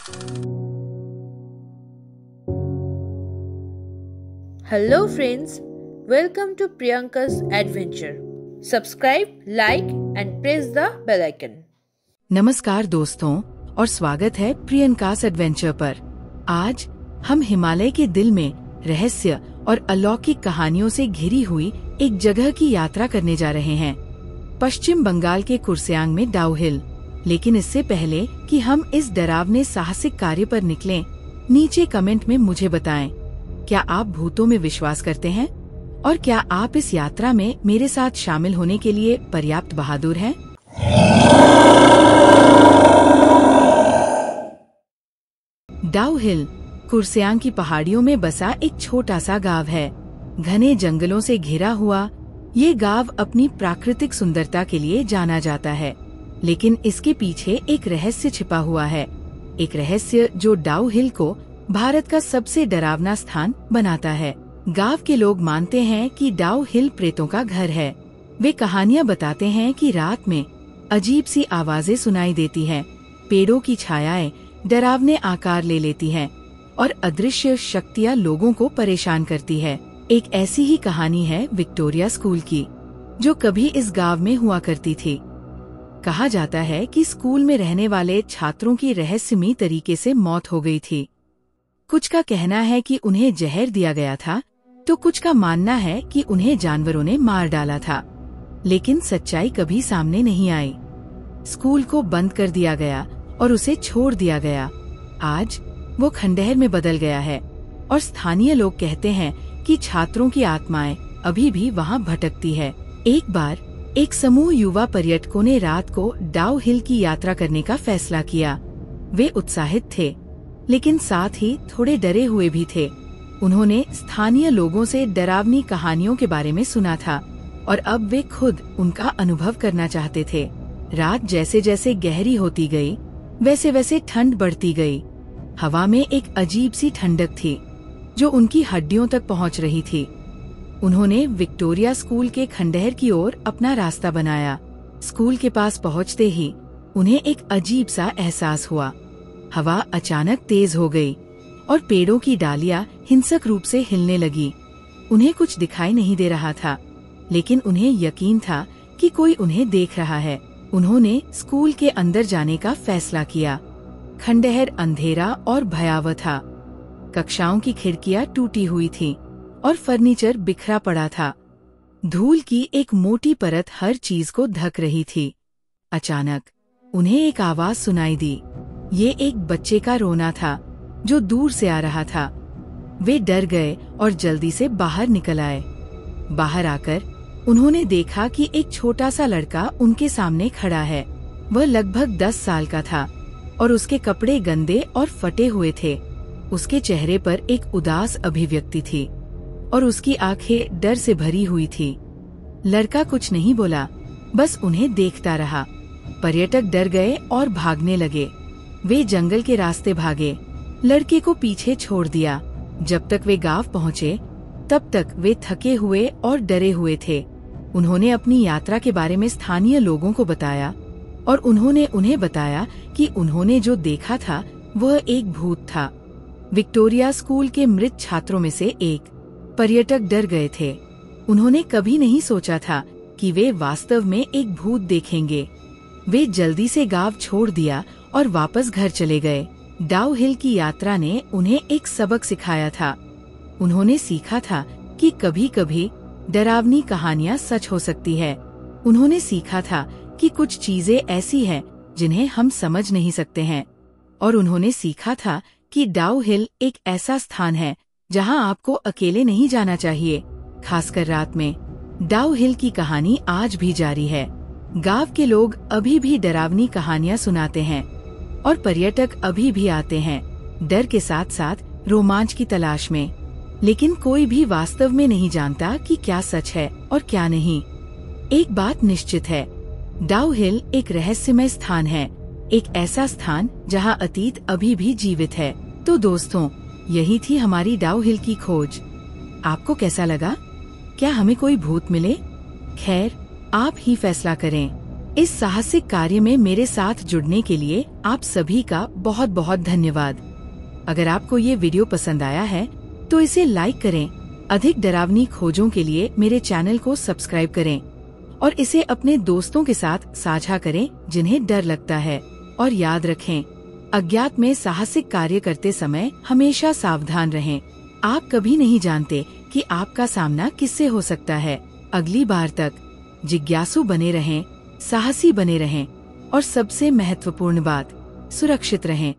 Hello friends, welcome to Priyanka's Adventure. Subscribe, like and press the bell icon. नमस्कार दोस्तों और स्वागत है प्रियंकास एडवेंचर पर। आज हम हिमालय के दिल में रहस्य और अलौकिक कहानियों से घिरी हुई एक जगह की यात्रा करने जा रहे हैं, पश्चिम बंगाल के कुर्सेआंग में डाउ हिल। लेकिन इससे पहले कि हम इस डरावने साहसिक कार्य पर निकलें, नीचे कमेंट में मुझे बताएं, क्या आप भूतों में विश्वास करते हैं और क्या आप इस यात्रा में मेरे साथ शामिल होने के लिए पर्याप्त बहादुर हैं? डाउ हिल कुर्सेआंग की पहाड़ियों में बसा एक छोटा सा गांव है। घने जंगलों से घिरा हुआ ये गांव अपनी प्राकृतिक सुंदरता के लिए जाना जाता है, लेकिन इसके पीछे एक रहस्य छिपा हुआ है। एक रहस्य जो डाउ हिल को भारत का सबसे डरावना स्थान बनाता है। गांव के लोग मानते हैं कि डाउ हिल प्रेतों का घर है। वे कहानियां बताते हैं कि रात में अजीब सी आवाजें सुनाई देती हैं, पेड़ों की छायाएं डरावने आकार ले लेती हैं और अदृश्य शक्तियां लोगों को परेशान करती है। एक ऐसी ही कहानी है विक्टोरिया स्कूल की, जो कभी इस गांव में हुआ करती थी। कहा जाता है कि स्कूल में रहने वाले छात्रों की रहस्यमयी तरीके से मौत हो गई थी। कुछ का कहना है कि उन्हें जहर दिया गया था, तो कुछ का मानना है कि उन्हें जानवरों ने मार डाला था। लेकिन सच्चाई कभी सामने नहीं आई। स्कूल को बंद कर दिया गया और उसे छोड़ दिया गया। आज वो खंडहर में बदल गया है और स्थानीय लोग कहते हैं कि छात्रों की आत्माएं अभी भी वहां भटकती है। एक बार एक समूह युवा पर्यटकों ने रात को डाउ हिल की यात्रा करने का फैसला किया। वे उत्साहित थे, लेकिन साथ ही थोड़े डरे हुए भी थे। उन्होंने स्थानीय लोगों से डरावनी कहानियों के बारे में सुना था और अब वे खुद उनका अनुभव करना चाहते थे। रात जैसे जैसे गहरी होती गई, वैसे वैसे ठंड बढ़ती गई। हवा में एक अजीब सी ठंडक थी जो उनकी हड्डियों तक पहुंच रही थी। उन्होंने विक्टोरिया स्कूल के खंडहर की ओर अपना रास्ता बनाया। स्कूल के पास पहुंचते ही उन्हें एक अजीब सा एहसास हुआ। हवा अचानक तेज हो गई और पेड़ों की डालियां हिंसक रूप से हिलने लगी। उन्हें कुछ दिखाई नहीं दे रहा था, लेकिन उन्हें यकीन था कि कोई उन्हें देख रहा है। उन्होंने स्कूल के अंदर जाने का फैसला किया। खंडहर अंधेरा और भयावह था। कक्षाओं की खिड़कियां टूटी हुई थीं और फर्नीचर बिखरा पड़ा था। धूल की एक मोटी परत हर चीज को ढक रही थी। अचानक उन्हें एक आवाज सुनाई दी। ये एक बच्चे का रोना था जो दूर से आ रहा था। वे डर गए और जल्दी से बाहर निकल आए। बाहर आकर उन्होंने देखा कि एक छोटा सा लड़का उनके सामने खड़ा है। वह लगभग 10 साल का था और उसके कपड़े गंदे और फटे हुए थे। उसके चेहरे पर एक उदास अभिव्यक्ति थी और उसकी आंखें डर से भरी हुई थी। लड़का कुछ नहीं बोला, बस उन्हें देखता रहा। पर्यटक डर गए और भागने लगे। वे जंगल के रास्ते भागे, लड़के को पीछे छोड़ दिया। जब तक वे गांव पहुँचे, तब तक वे थके हुए और डरे हुए थे। उन्होंने अपनी यात्रा के बारे में स्थानीय लोगों को बताया और उन्होंने उन्हें बताया कि उन्होंने जो देखा था वह एक भूत था। विक्टोरिया स्कूल के मृत छात्रों में से एक पर्यटक डर गए थे। उन्होंने कभी नहीं सोचा था कि वे वास्तव में एक भूत देखेंगे। वे जल्दी से गांव छोड़ दिया और वापस घर चले गए। डाउ हिल की यात्रा ने उन्हें एक सबक सिखाया था। उन्होंने सीखा था कि कभी कभी डरावनी कहानियां सच हो सकती है। उन्होंने सीखा था कि कुछ चीजें ऐसी हैं जिन्हें हम समझ नहीं सकते हैं, और उन्होंने सीखा था कि डाउ हिल एक ऐसा स्थान है जहां आपको अकेले नहीं जाना चाहिए, खासकर रात में। डाउ हिल की कहानी आज भी जारी है। गांव के लोग अभी भी डरावनी कहानियां सुनाते हैं और पर्यटक अभी भी आते हैं, डर के साथ साथ रोमांच की तलाश में। लेकिन कोई भी वास्तव में नहीं जानता कि क्या सच है और क्या नहीं। एक बात निश्चित है, डाउ हिल एक रहस्यमय स्थान है, एक ऐसा स्थान जहां अतीत अभी भी जीवित है। तो दोस्तों, यही थी हमारी डाउ हिल की खोज। आपको कैसा लगा? क्या हमें कोई भूत मिले? खैर, आप ही फैसला करें। इस साहसिक कार्य में मेरे साथ जुड़ने के लिए आप सभी का बहुत बहुत धन्यवाद। अगर आपको ये वीडियो पसंद आया है तो इसे लाइक करें, अधिक डरावनी खोजों के लिए मेरे चैनल को सब्सक्राइब करें और इसे अपने दोस्तों के साथ साझा करें जिन्हें डर लगता है। और याद रखें, अज्ञात में साहसिक कार्य करते समय हमेशा सावधान रहें। आप कभी नहीं जानते कि आपका सामना किससे हो सकता है। अगली बार तक जिज्ञासु बने रहें, साहसी बने रहें और सबसे महत्वपूर्ण बात, सुरक्षित रहें।